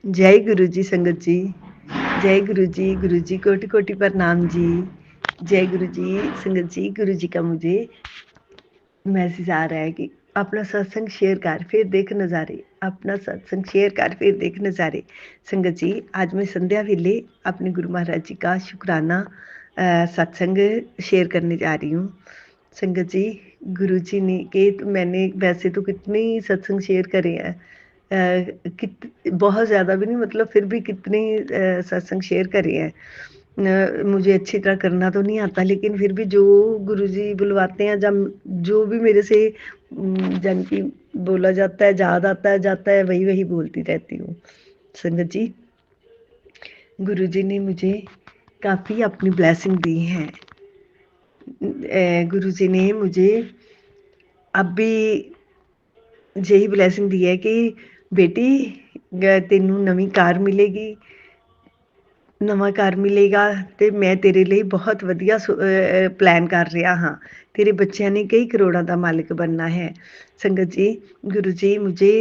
जय गुरु जी संगत जी। जय गुरु जी कोटि कोटि प्रणाम जी। जय गुरु जी संगत जी। गुरु जी का मुझे मैसेज आ रहा है कि अपना सत्संग शेयर कर फिर देख नज़ारे, अपना सत्संग शेयर कर फिर देख नज़ारे। संगत जी आज मैं संध्या वेले अपने गुरु महाराज जी का शुक्राना सत्संग शेयर करने जा रही हूँ। संगत जी गुरु जी ने के तो मैंने वैसे तो कितने सत्संग शेयर करे हैं, बहुत ज़्यादा भी नहीं, मतलब फिर भी कितने सत्संग शेयर करे हैं। मुझे अच्छी तरह करना तो नहीं आता, लेकिन फिर भी जो गुरुजी बुलवाते हैं, जब जो भी मेरे से जन की बोला जाता है, याद आता है जाता है, वही वही बोलती रहती हूँ। संगत जी गुरुजी ने मुझे काफ़ी अपनी ब्लेसिंग दी है। गुरुजी ने मुझे अब भी यही ब्लेसिंग दी है कि बेटी तेनू नवी कार मिलेगी, नवा घर मिलेगा, तो मैं तेरे लिए बहुत वधिया प्लान कर रहा हाँ। तेरे बच्चों ने कई करोड़ों का मालिक बनना है। संगत जी गुरु जी मुझे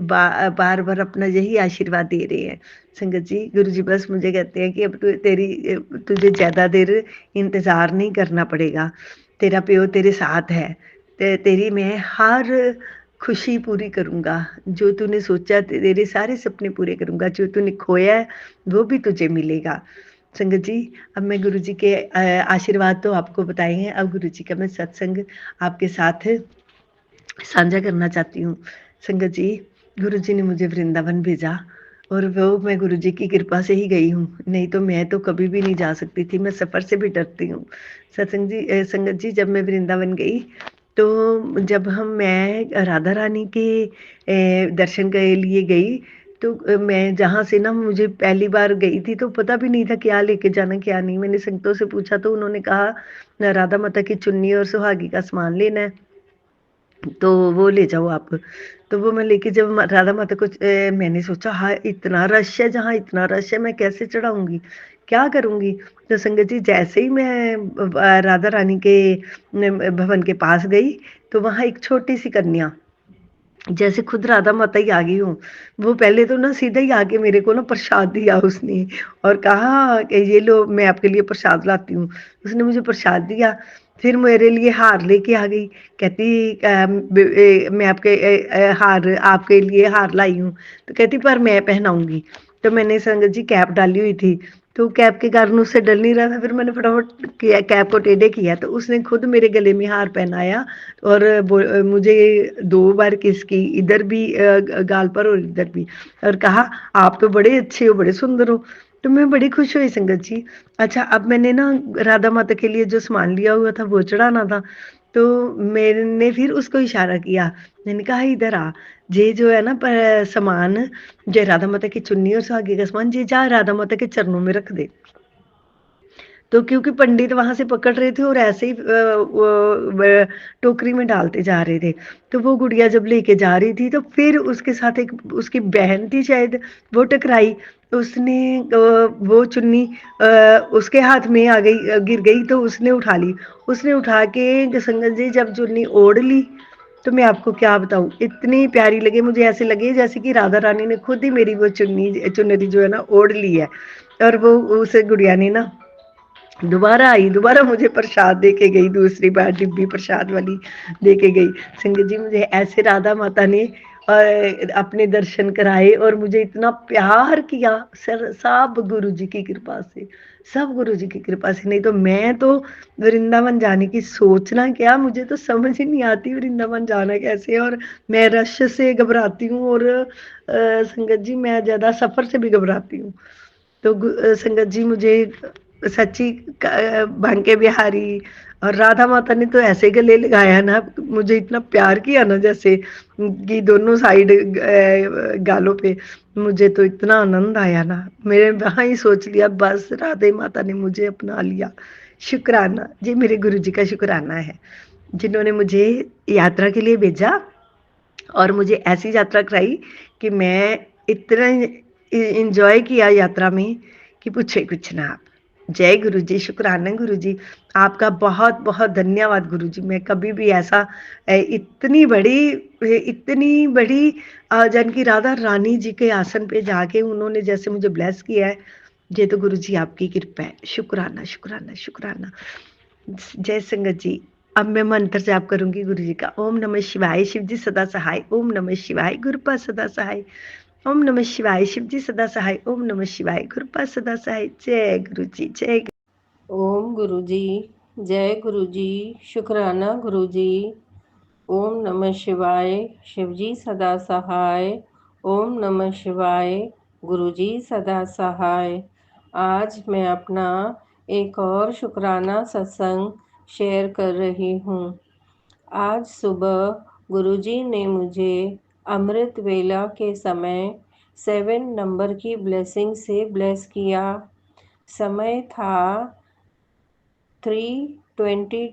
बार बार अपना यही आशीर्वाद दे रहे हैं। संगत जी गुरु जी बस मुझे कहते हैं कि अब तुझे ज़्यादा देर इंतज़ार नहीं करना पड़ेगा। तेरा प्यो तेरे साथ है, तेरी मैं हर खुशी पूरी करूँगा। जो तूने सोचा तेरे सारे सपने पूरे करूँगा। जो तूने खोया है वो भी तुझे मिलेगा। संगत जी अब मैं गुरु जी के आशीर्वाद तो आपको बताए हैं, अब गुरु जी का मैं सत्संग आपके साथ साझा करना चाहती हूँ। संगत जी गुरु जी ने मुझे वृंदावन भेजा, और वो मैं गुरु जी की कृपा से ही गई हूँ, नहीं तो मैं तो कभी भी नहीं जा सकती थी। मैं सफ़र से भी डरती हूँ। संगत जी जब मैं वृंदावन गई, तो जब मैं राधा रानी के दर्शन के लिए गई, तो मैं जहाँ से ना, मुझे पहली बार गई थी तो पता भी नहीं था क्या लेके जाना क्या नहीं। मैंने संगतों से पूछा तो उन्होंने कहा राधा माता की चुन्नी और सुहागी का सामान लेना है, तो वो ले जाओ आप। तो वो मैं लेके जब राधा माता को मैंने सोचा हाँ इतना रश है, जहाँ इतना रश है मैं कैसे चढ़ाऊंगी, क्या करूंगी। तो संगत जी जैसे ही मैं राधा रानी के भवन के पास गई, तो वहाँ एक छोटी सी कन्या, जैसे खुद राधा माता ही आ गई हूँ, वो पहले तो ना सीधा ही आके मेरे को ना प्रसाद दिया उसने, और कहा कि ये लो मैं आपके लिए प्रसाद लाती हूँ। उसने मुझे प्रसाद दिया, फिर मेरे लिए हार लेके आ गई। कहती मैं आपके हार आपके लिए हार लाई हूँ। तो कहती पर मैं पहनाऊंगी। तो मैंने संगत जी कैप डाली हुई थी, तो कैप के कारण उससे डल नहीं रहा था। फिर मैंने फटाफट कैप को टेढ़े किया, तो उसने खुद मेरे गले में हार पहनाया, और मुझे 2 बार किस की, इधर भी गाल पर और इधर भी, और कहा आप तो बड़े अच्छे हो, बड़े सुंदर हो। तो मैं बड़ी खुश हुई संगत जी। अच्छा अब मैंने ना राधा माता के लिए जो सामान लिया हुआ था वो चढ़ाना था, तो मैंने फिर उसको इशारा किया। मैंने कहा इधर आ, ये जो है ना सामान, जो राधा माता की चुन्नी और सुहागे का सामान, ये जा राधा माता के चरणों में रख दे। तो क्योंकि पंडित वहां से पकड़ रहे थे और ऐसे ही टोकरी में डालते जा रहे थे, तो वो गुड़िया जब लेके जा रही थी, तो फिर उसके साथ एक उसकी बहन थी शायद, वो टकराई। उसने वो चुन्नी उसके हाथ में आ गई, गिर गई, तो उसने उठा ली। उसने उठा के संगत जी जब चुन्नी ओढ़ ली, तो मैं आपको क्या बताऊं, इतनी प्यारी लगे मुझे, ऐसे लगे जैसे कि राधा रानी ने खुद ही मेरी वो चुनरी जो है ना ओढ़ ली है। और वो उस गुड़िया ने ना दोबारा आई, दोबारा मुझे प्रसाद दे के गई, दूसरी बार डिब्बी प्रसाद वाली दे के गई। संगत जी मुझे ऐसे राधा माता ने अपने दर्शन कराए और मुझे इतना प्यार किया, सर सब गुरु जी की कृपा से, सब गुरु जी की कृपा से। नहीं तो मैं तो वृंदावन जाने की सोचना क्या, मुझे तो समझ ही नहीं आती वृंदावन जाना कैसे है। और मैं रश से घबराती हूँ, और संगत जी मैं ज़्यादा सफ़र से भी घबराती हूँ। तो संगत जी मुझे सच्ची बांके बिहारी और राधा माता ने तो ऐसे गले लगाया ना, मुझे इतना प्यार किया ना, जैसे कि दोनों साइड गालों पे, मुझे तो इतना आनंद आया ना, मेरे वहाँ ही सोच लिया बस राधे माता ने मुझे अपना लिया। शुक्राना जी, मेरे गुरु जी का शुक्राना है, जिन्होंने मुझे यात्रा के लिए भेजा और मुझे ऐसी यात्रा कराई कि मैं इतना इंजॉय किया यात्रा में कि पूछे कुछ ना आप। जय गुरु जी, शुक्राना गुरु जी। आपका बहुत बहुत धन्यवाद गुरु जी। मैं कभी भी ऐसा इतनी बड़ी जानकी राधा रानी जी के आसन पे जाके उन्होंने जैसे मुझे ब्लेस किया है, ये तो गुरु जी आपकी कृपा है। शुक्राना शुक्राना शुक्राना। जय संगत जी। अब मैं मंत्र जाप करूंगी गुरु जी का। ओम नमः शिवाय, शिव जी सदा सहाय। ओम नमः शिवाय, गुरुपा सदा सहाय। ओम नमः शिवाय, शिव जी सदा सहाय। ओम नमः शिवाय, गुरुपा सदा सहाय। जय गुरु जी, जय। ओम गुरु जी, जय गुरु जी, शुक्राना गुरु जी। ओम नमः शिवाय, शिव जी सदा सहाय। ओम नमः शिवाय, गुरु जी सदा सहाय। आज मैं अपना एक और शुक्राना सत्संग शेयर कर रही हूँ। आज सुबह गुरुजी ने मुझे अमृत वेला के समय 7 नंबर की ब्लेसिंग से ब्लेस किया। समय था 3:22,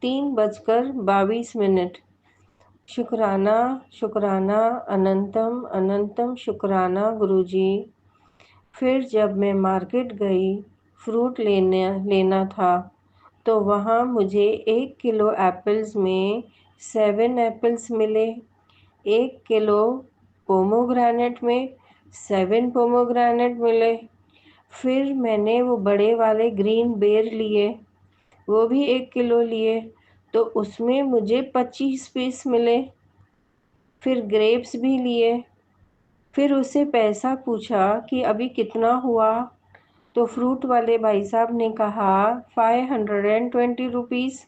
3:22। शुक्राना शुक्राना अनंतम अनंतम शुक्राना गुरुजी। फिर जब मैं मार्केट गई, फ्रूट लेना था, तो वहाँ मुझे 1 किलो एप्पल्स में 7 एप्पल्स मिले। 1 किलो पोमोग्रेनेट में 7 पोमोग्रेनेट मिले। फिर मैंने वो बड़े वाले ग्रीन बेर लिए, वो भी 1 किलो लिए, तो उसमें मुझे 25 पीस मिले। फिर ग्रेप्स भी लिए। फिर उससे पैसा पूछा कि अभी कितना हुआ, तो फ्रूट वाले भाई साहब ने कहा 520 रुपीज़।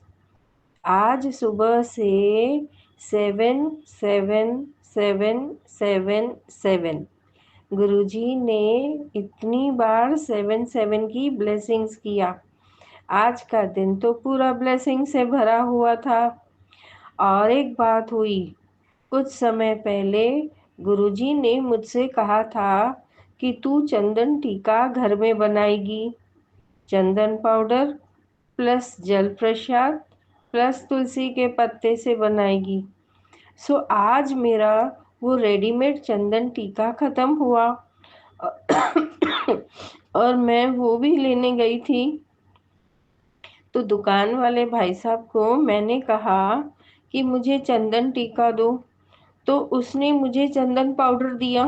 आज सुबह से 7 गुरुजी ने इतनी बार 7 की ब्लेसिंग्स किया। आज का दिन तो पूरा ब्लेसिंग से भरा हुआ था। और एक बात हुई, कुछ समय पहले गुरुजी ने मुझसे कहा था कि तू चंदन टीका घर में बनाएगी। चंदन पाउडर प्लस जल प्रसाद प्लस तुलसी के पत्ते से बनाएगी। सो आज मेरा वो रेडीमेड चंदन टीका ख़त्म हुआ और मैं वो भी लेने गई थी। तो दुकान वाले भाई साहब को मैंने कहा कि मुझे चंदन टीका दो, तो उसने मुझे चंदन पाउडर दिया।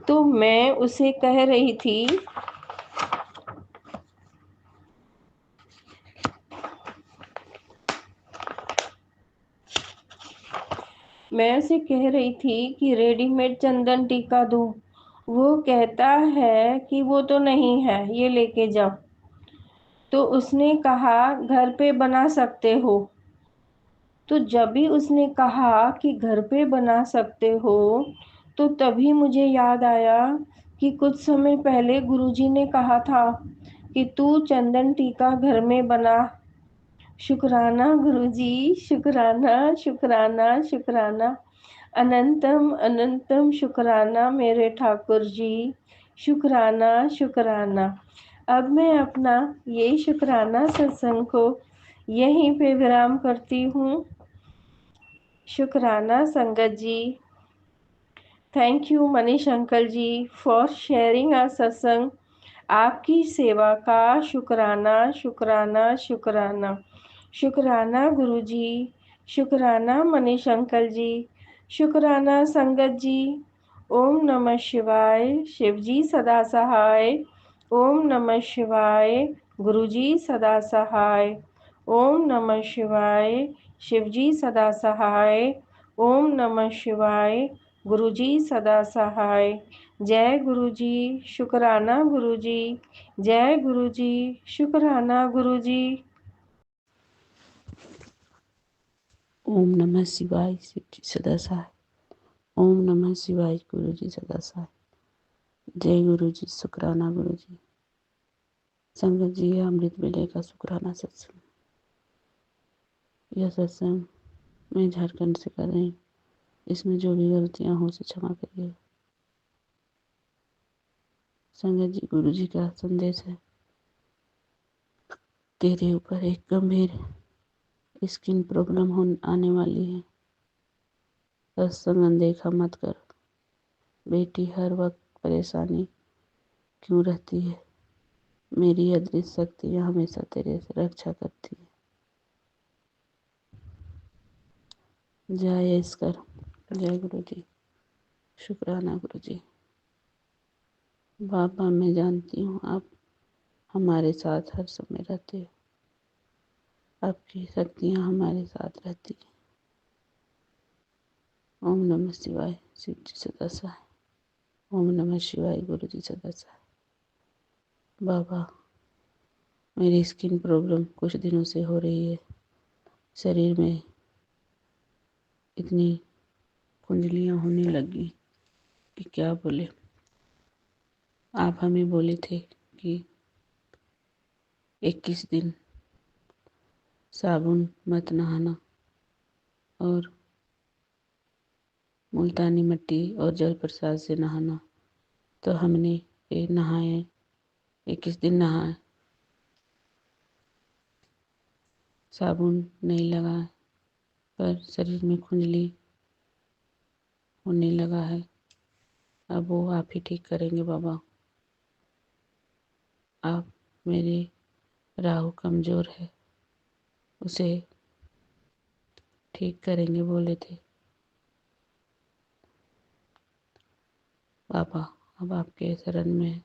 तो मैं उसे कह रही थी कि रेडीमेड चंदन टीका दो। वो कहता है कि वो तो नहीं है, ये लेके जाओ। तो उसने कहा घर पे बना सकते हो। तो जब भी उसने कहा कि घर पे बना सकते हो, तो तभी मुझे याद आया कि कुछ समय पहले गुरुजी ने कहा था कि तू चंदन टीका घर में बना। शुक्राना गुरुजी, शुक्राना शुक्राना शुक्राना। अनंतम अनंतम शुक्राना मेरे ठाकुर जी। शुक्राना शुक्राना। अब मैं अपना ये शुक्राना सत्संग को यहीं पे विराम करती हूँ। शुक्राना संगत जी। Thank you Manish uncle ji for sharing our satsang. आपकी सेवा का शुक्राना शुक्राना शुक्राना। शुक्राना गुरुजी, शुक्राना मनीष अंकल जी, शुक्राना संगत जी। ओम नमः शिवाय, शिव जी सदा सहाय। ओम नमः शिवाय, गुरुजी सदा सहाय। ओम नमः शिवाय, शिव जी सदा सहाय। ओम नमः शिवाय, गुरुजी सदा सहाय। जय गुरुजी, शुक्राना गुरुजी। जय गुरुजी, शुक्राना गुरुजी। ओम नमः शिवाय, शिव जी सदा सहाय। ओम नमः शिवाय, गुरु जी सदा सहाय। जय गुरु जी, शुक्राना गुरु जी। संगत जी, यह अमृत वेले का शुक्राना सत्संग। यह सत्संग मैं झारखंड से कर रही हूँ। इसमें जो भी गलतियाँ हो उसे क्षमा करिए। संगत जी, गुरु जी का संदेश है, तेरे ऊपर एक गंभीर स्किन प्रॉब्लम आने वाली है। सत्संग अनदेखा मत कर बेटी। हर वक्त परेशानी क्यों रहती है? मेरी अदृश्य शक्तियाँ हमेशा तेरे से रक्षा करती है। जय ईश्वर, जय गुरु जी, शुक्राना गुरु जी। बाबा, मैं जानती हूँ आप हमारे साथ हर समय रहते हो। आपकी शक्तियाँ हमारे साथ रहती हैं। ओम नमः शिवाय, शिव जी सदा सहाय। ओम नमः शिवाय, गुरु जी सदा सहाय। बाबा, मेरी स्किन प्रॉब्लम कुछ दिनों से हो रही है। शरीर में इतनी खुजलियाँ होने लगी कि क्या बोले। आप हमें बोले थे कि 21 दिन साबुन मत नहाना और मुल्तानी मिट्टी और जल प्रसाद से नहाना। तो हमने ये नहाए, 21 दिन नहाए, साबुन नहीं लगा, पर शरीर में खुजली होने लगा है। अब वो आप ही ठीक करेंगे बाबा। आप मेरे राहु कमज़ोर है, उसे ठीक करेंगे बोले थे बाबा। अब आपके शरण में है।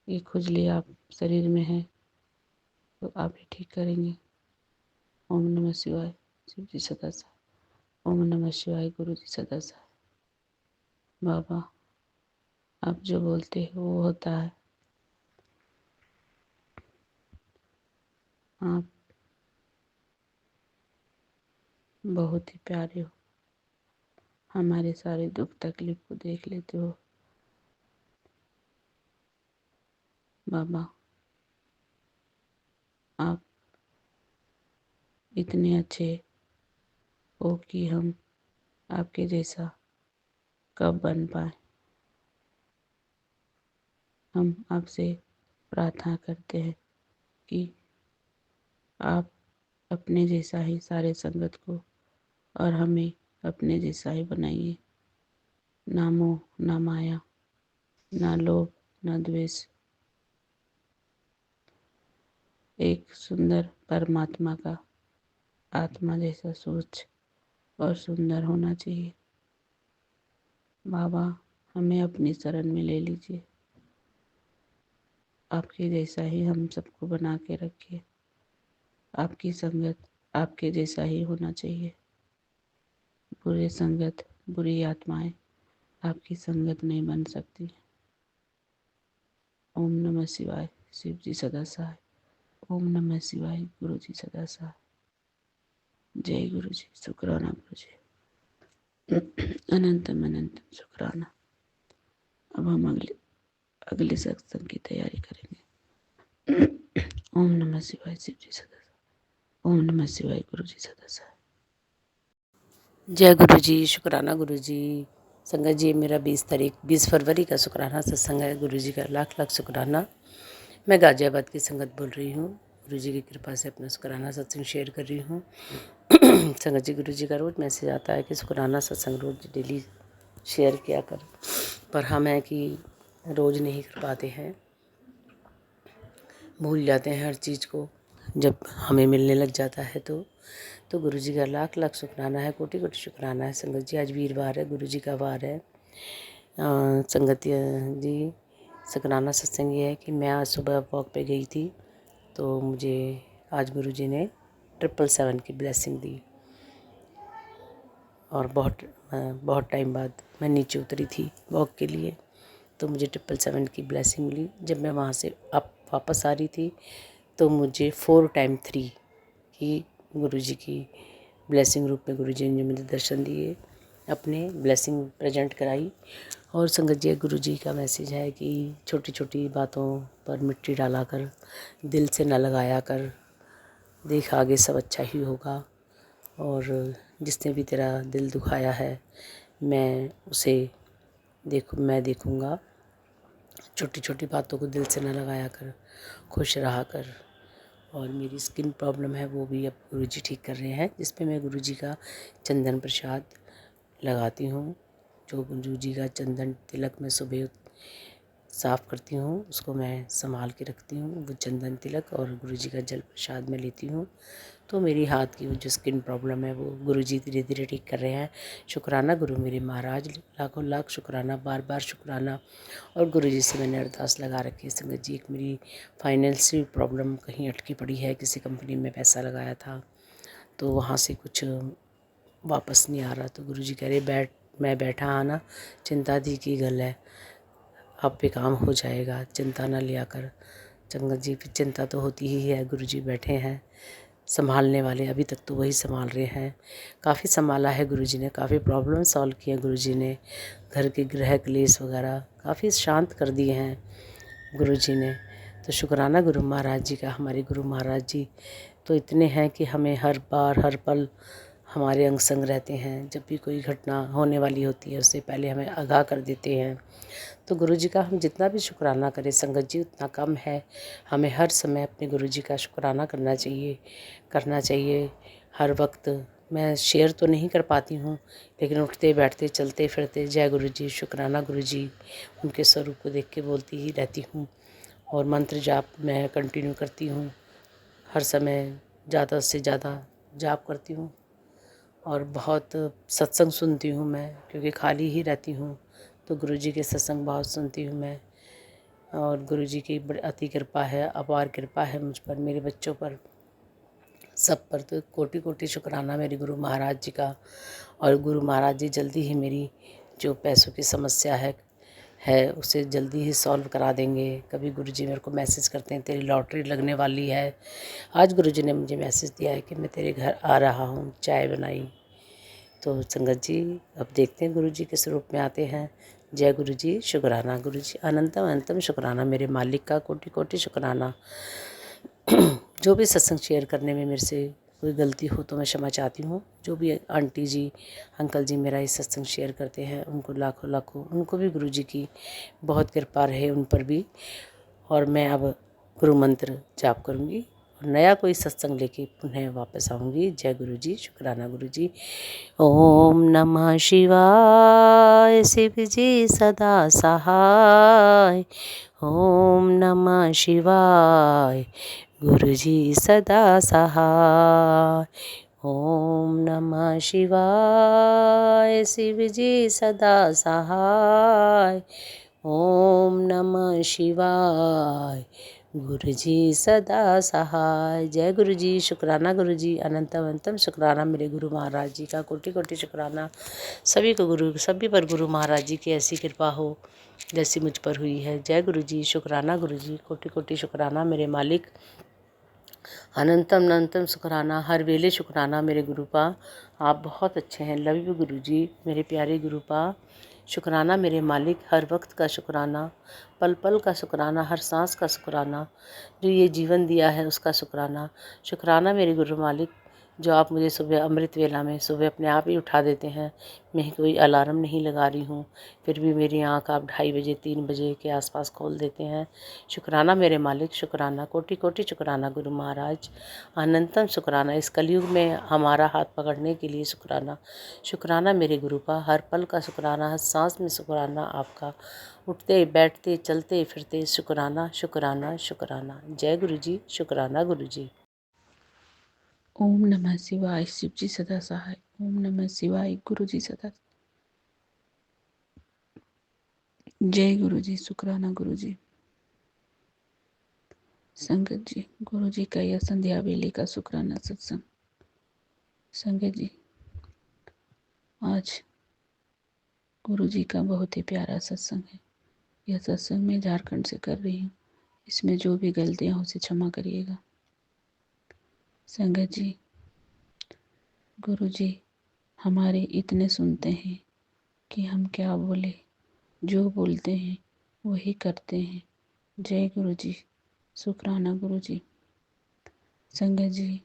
ये खुजली आप शरीर में है तो आप ही ठीक करेंगे। ओम नमः शिवाय, शिव जी सदा सहाय। ओम नमः शिवाय, गुरु जी सदा सहाय। बाबा, आप जो बोलते हो वो होता है। आप बहुत ही प्यारे हो, हमारे सारे दुख तकलीफ को देख लेते हो बाबा। आप इतने अच्छे हो कि हम आपके जैसा कब बन पाए। हम आपसे प्रार्थना करते हैं कि आप अपने जैसा ही सारे संगत को और हमें अपने जैसा ही बनाइए। ना मोह, ना माया, ना लोभ, ना द्वेष। एक सुंदर परमात्मा का आत्मा जैसा सोच और सुंदर होना चाहिए। बाबा, हमें अपनी शरण में ले लीजिए। आपके जैसा ही हम सबको बना के रखिए। आपकी संगत आपके जैसा ही होना चाहिए। बुरे संगत, बुरी आत्माएं आपकी संगत नहीं बन सकती। ओम नमः शिवाय, शिव जी सदा सहाय। ओम नमः शिवाय, गुरु जी सदा सहाय। जय गुरु जी, शुक्राना गुरु जी। अनंतम अनंतम शुक्राना। अब हम अगले सत्संग की तैयारी करेंगे। ओम नमः शिवाय, शिव जी सदा सहाय। ओम नमः शिवाय, गुरु जी सदा सहाय। जय गुरु जी, शुक्राना गुरु जी। संगत जी, मेरा 20 फरवरी का शुक्राना सत्संग है। गुरु जी का लाख लाख शुक्राना। मैं गाजियाबाद की संगत बोल रही हूँ। गुरु जी की कृपा से अपना शुक्राना सत्संग शेयर कर रही हूँ। संगत जी, गुरु जी का रोज़ मैसेज आता है कि शुक्राना सत्संग रोज़ डेली शेयर किया कर, पर हम है कि रोज़ नहीं कर पाते हैं, भूल जाते हैं हर चीज़ को जब हमें मिलने लग जाता है। तो गुरु जी का लाख लाख शुक्राना है, कोटि कोटि शुक्राना है। संगत जी, आज वीरवार है, गुरु जी का वार है। संगत जी, शुक्राना सत्संग ये है कि मैं आज सुबह वॉक पे गई थी तो मुझे आज गुरु जी ने 777 की ब्लेसिंग दी। और बहुत टाइम बाद मैं नीचे उतरी थी वॉक के लिए, तो मुझे 777 की ब्लेसिंग मिली। जब मैं वहाँ से वापस आ रही थी तो मुझे 4 टाइम 3 की गुरु जी की ब्लेसिंग रूप में गुरु जी ने मुझे दर्शन दिए, अपने ब्लेसिंग प्रेजेंट कराई। और संगत जी, गुरु जी का मैसेज है कि छोटी छोटी बातों पर मिट्टी डाला कर, दिल से न लगाया कर, देख आगे सब अच्छा ही होगा। और जिसने भी तेरा दिल दुखाया है मैं देखूँगा। छोटी छोटी बातों को दिल से न लगाया कर, खुश रहा कर। और मेरी स्किन प्रॉब्लम है वो भी अब गुरुजी ठीक कर रहे हैं, जिस पे मैं गुरुजी का चंदन प्रसाद लगाती हूँ। जो गुरुजी का चंदन तिलक मैं सुबह साफ़ करती हूँ, उसको मैं संभाल के रखती हूँ। वो चंदन तिलक और गुरुजी का जल प्रसाद मैं लेती हूँ, तो मेरी हाथ की वो जो स्किन प्रॉब्लम है वो गुरुजी धीरे धीरे ठीक कर रहे हैं। शुक्राना गुरु मेरे महाराज, लाखों लाख शुक्राना, बार बार शुक्राना। और गुरुजी से मैंने अरदास लगा रखी है, संगत जी एक मेरी फाइनेंशियल प्रॉब्लम कहीं अटकी पड़ी है, किसी कंपनी में पैसा लगाया था तो वहाँ से कुछ वापस नहीं आ रहा, तो गुरुजी कह रहे मैं बैठा आना, चिंता दी की गल है, आप पे काम हो जाएगा, चिंता ना लिया कर। संगत जी फिर चिंता तो होती ही है, गुरुजी बैठे हैं संभालने वाले, अभी तक तो वही संभाल रहे हैं। काफ़ी संभाला है गुरुजी ने, काफ़ी प्रॉब्लम सॉल्व किए गुरुजी ने, घर के गृह क्लेश वगैरह काफ़ी शांत कर दिए हैं गुरुजी ने। तो शुक्राना गुरु महाराज जी का। हमारे गुरु महाराज जी तो इतने हैं कि हमें हर बार हर पल हमारे अंग संग रहते हैं। जब भी कोई घटना होने वाली होती है उससे पहले हमें आगाह कर देते हैं। तो गुरुजी का हम जितना भी शुक्राना करें संगत जी उतना कम है। हमें हर समय अपने गुरुजी का शुक्राना करना चाहिए हर वक्त। मैं शेयर तो नहीं कर पाती हूँ, लेकिन उठते बैठते चलते फिरते जय गुरुजी, शुक्राना गुरुजी, उनके स्वरूप को देख के बोलती ही रहती हूँ। और मंत्र जाप मैं कंटिन्यू करती हूँ, हर समय ज़्यादा से ज़्यादा जाप करती हूँ। और बहुत सत्संग सुनती हूँ मैं, क्योंकि खाली ही रहती हूँ तो गुरुजी के सत्संग बहुत सुनती हूँ मैं। और गुरुजी की बड़ी अति कृपा है, अपार कृपा है मुझ पर, मेरे बच्चों पर, सब पर। तो कोटि कोटि शुक्राना मेरे गुरु महाराज जी का। और गुरु महाराज जी जल्दी ही मेरी जो पैसों की समस्या है उसे जल्दी ही सॉल्व करा देंगे। कभी गुरुजी मेरे को मैसेज करते हैं तेरी लॉटरी लगने वाली है। आज गुरुजी ने मुझे मैसेज दिया है कि मैं तेरे घर आ रहा हूँ, चाय बनाई। तो संगत जी अब देखते हैं गुरुजी किस रूप में आते हैं। जय गुरुजी, शुक्राना गुरुजी, अनंतम अनंतम शुक्राना मेरे मालिक का, कोटि कोटि शुक्राना। जो भी सत्संग शेयर करने में मेरे से कोई गलती हो तो मैं क्षमा चाहती हूँ। जो भी आंटी जी अंकल जी मेरा ये सत्संग शेयर करते हैं उनको लाखों लाखों, उनको भी गुरुजी की बहुत कृपा रहे उन पर भी। और मैं अब गुरु मंत्र जाप करूँगी और नया कोई सत्संग लेके पुनः वापस आऊँगी। जय गुरुजी, शुक्राना गुरुजी। ओम नमः शिवाय, शिव जी सदा सहाय। ओम नमः शिवाय, गुरुजी सदा सहाय। ओम नमः शिवाय, शिव जी सदा सहाय। ओम नमः शिवाय, गुरुजी सदा सहाय। जय गुरुजी, शुक्राना गुरुजी, अनंतम अनंतम शुक्राना मेरे गुरु महाराज जी का, कोटि कोटि शुक्राना। सभी पर गुरु महाराज जी की ऐसी कृपा हो जैसी मुझ पर हुई है। जय गुरुजी, शुक्राना गुरुजी, कोटि कोटि शुक्राना मेरे मालिक, अनंतम अनंतम शुक्राना, हर वेले शुक्राना मेरे गुरुपा। आप बहुत अच्छे हैं। लव यू गुरुजी, मेरे प्यारे गुरुपा। शुक्राना मेरे मालिक, हर वक्त का शुक्राना, पल पल का शुक्राना, हर सांस का शुक्राना, जो ये जीवन दिया है उसका शुक्राना। शुक्राना मेरे गुरु मालिक, जो आप मुझे सुबह अमृत वेला में सुबह अपने आप ही उठा देते हैं। मैं कोई अलार्म नहीं लगा रही हूँ, फिर भी मेरी आँख आप 2:30 बजे 3 बजे के आसपास खोल देते हैं। शुक्राना मेरे मालिक, शुक्राना, कोटि कोटि शुक्राना गुरु महाराज, अनंतम शुक्राना। इस कलयुग में हमारा हाथ पकड़ने के लिए शुक्राना। शुक्राना मेरे गुरुपा, हर पल का शुक्राना, हर सांस में शुक्राना आपका, उठते बैठते चलते फिरते शुक्राना शुक्राना शुक्राना। जय गुरु जी, शुक्राना गुरु जी। ओम नमः शिवाय, शिव जी सदा सहाय। ओम नमः शिवाय, गुरु जी सदा। जय गुरु जी, शुक्राना गुरु जी। संगत जी, गुरु जी का यह संध्या वेले का शुक्राना सत्संग। संगत जी, आज गुरु जी का बहुत ही प्यारा सत्संग है। यह सत्संग मैं झारखंड से कर रही हूँ। इसमें जो भी गलतियाँ हो उसे क्षमा करिएगा। संगत जी, गुरु जी हमारे इतने सुनते हैं कि हम क्या बोले, जो बोलते हैं वही करते हैं। जय गुरु जी, शुक्राना गुरु जी। संगत जी,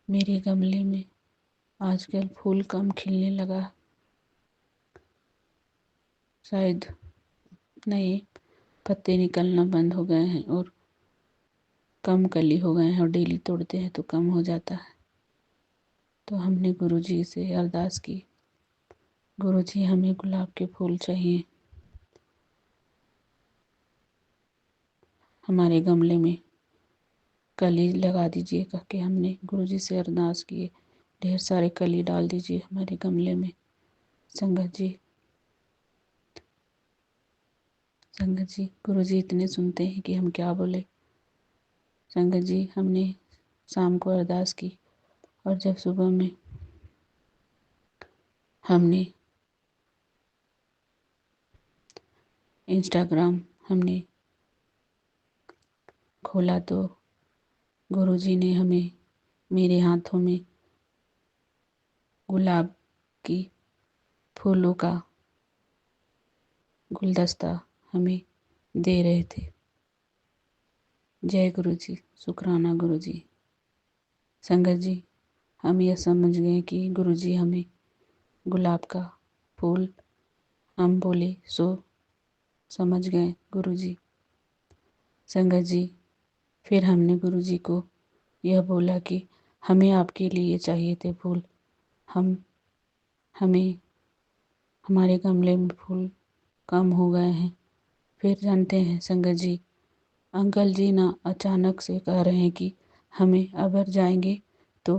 मेरे गमले में आजकल फूल कम खिलने लगा, शायद नए पत्ते निकलना बंद हो गए हैं और कम कली हो गए हैं, और डेली तोड़ते हैं तो कम हो जाता है। तो हमने गुरु जी से अरदास की, गुरु जी हमें गुलाब के फूल चाहिए। हमारे गमले में कली लगा दीजिए कह के हमने गुरुजी से अरदास किए। ढेर सारे कली डाल दीजिए हमारे गमले में। संगत जी गुरुजी इतने सुनते हैं कि हम क्या बोले। संगत जी हमने शाम को अरदास की और जब सुबह में हमने इंस्टाग्राम हमने खोला तो गुरुजी ने हमें मेरे हाथों में गुलाब की फूलों का गुलदस्ता हमें दे रहे थे। जय गुरुजी, शुक्राना गुरुजी। संगत जी हम यह समझ गए कि गुरुजी हमें गुलाब का फूल हम बोले सो समझ गए गुरुजी। संगत जी फिर हमने गुरुजी को यह बोला कि हमें आपके लिए चाहिए थे फूल, हमें हमारे गमले में फूल कम हो गए हैं। फिर जानते हैं संगत जी अंकल जी ना अचानक से कह रहे हैं कि हमें अगर जाएंगे तो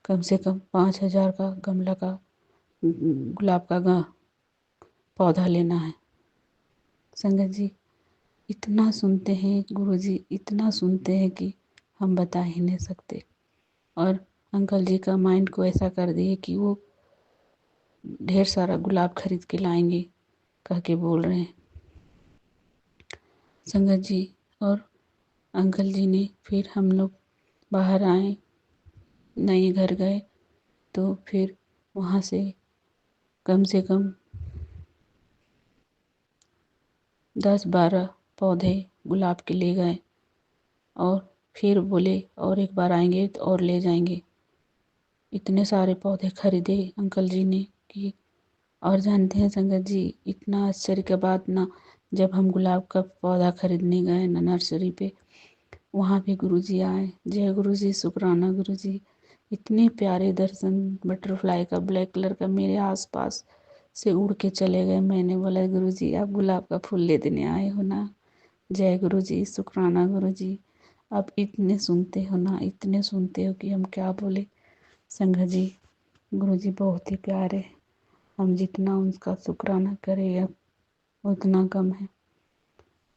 कम से कम 5,000 का गमला का गुलाब का पौधा लेना है। संगत जी इतना सुनते हैं गुरुजी, इतना सुनते हैं कि हम बता ही नहीं सकते। और अंकल जी का माइंड को ऐसा कर दिए कि वो ढेर सारा गुलाब खरीद के लाएंगे कह के बोल रहे हैं। संगत जी और अंकल जी ने फिर हम लोग बाहर आए, नए घर गए तो फिर वहाँ से कम 10-12 पौधे गुलाब के ले गए और फिर बोले और एक बार आएंगे तो और ले जाएंगे। इतने सारे पौधे खरीदे अंकल जी ने कि और जानते हैं संगत जी इतना आश्चर्य की बात ना, जब हम गुलाब का पौधा खरीदने गए ना नर्सरी पे, वहाँ भी गुरुजी आए। जय गुरुजी, शुक्राना गुरुजी। इतने प्यारे दर्शन, बटरफ्लाई का ब्लैक कलर का मेरे आसपास से उड़ के चले गए। मैंने बोला गुरुजी आप गुलाब का फूल ले देने आए हो ना। जय गुरुजी, शुक्राना गुरुजी। आप इतने सुनते हो ना, इतने सुनते हो कि हम क्या बोले। संगत जी गुरुजी बहुत ही प्यारे, हम जितना उनका शुक्राना करें उतना कम है।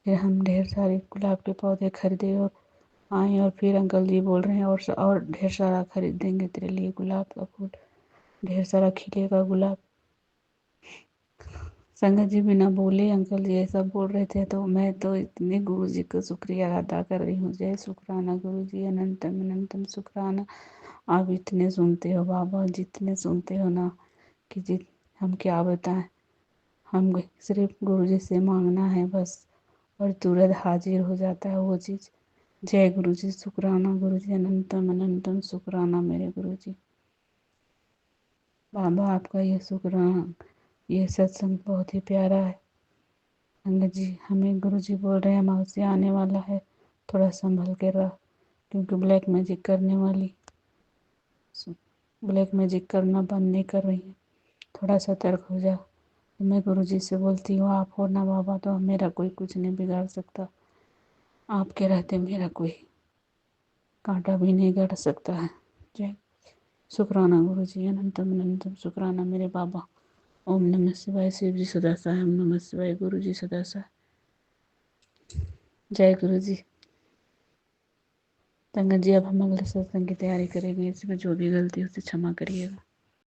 फिर हम ढेर सारे गुलाब के पौधे खरीदे और आए और फिर अंकल जी बोल रहे हैं और ढेर सारा खरीद देंगे तेरे लिए गुलाब का फूल, ढेर सारा खिलेगा गुलाब। संगत जी बिना बोले अंकल जी ऐसा बोल रहे थे तो मैं तो इतने गुरु जी का शुक्रिया अदा कर रही हूँ। जय शुक्राना गुरु जी, अनंतम अनंतम शुक्राना। आप इतने सुनते हो बाबा, जितने सुनते हो ना कि हम क्या बताएं। हम सिर्फ गुरु जी से मांगना है बस और तुरंत हाजिर हो जाता है वो चीज़। जय गुरु जी, शुक्राना गुरु जी, अनंतम अनंतम शुक्राना मेरे गुरु जी। बाबा आपका ये शुक्राना, ये सत्संग बहुत ही प्यारा है। संगत जी हमें गुरु जी बोल रहे हैं अमावस्या आने वाला है, थोड़ा संभल के रह, क्योंकि ब्लैक मैजिक करना बंद नहीं कर रही है, थोड़ा सतर्क हो जा। तो मैं गुरु जी से बोलती हूँ आप हो ना बाबा तो मेरा कोई कुछ नहीं बिगाड़ सकता, आपके रहते मेरा कोई कांटा भी नहीं गड़ सकता है। जय शुक्राना गुरु जी, अनंतम अनंतम शुक्राना मेरे बाबा। ओम नमः शिवाय। शिव जी सदा सहाय, ओम नमः शिवाय। गुरु जी सदा सहाय। जय गुरु जी। संगत जी अब हम अगले सत्संग की तैयारी करेंगे, इसमें जो भी गलती उसे क्षमा करिएगा।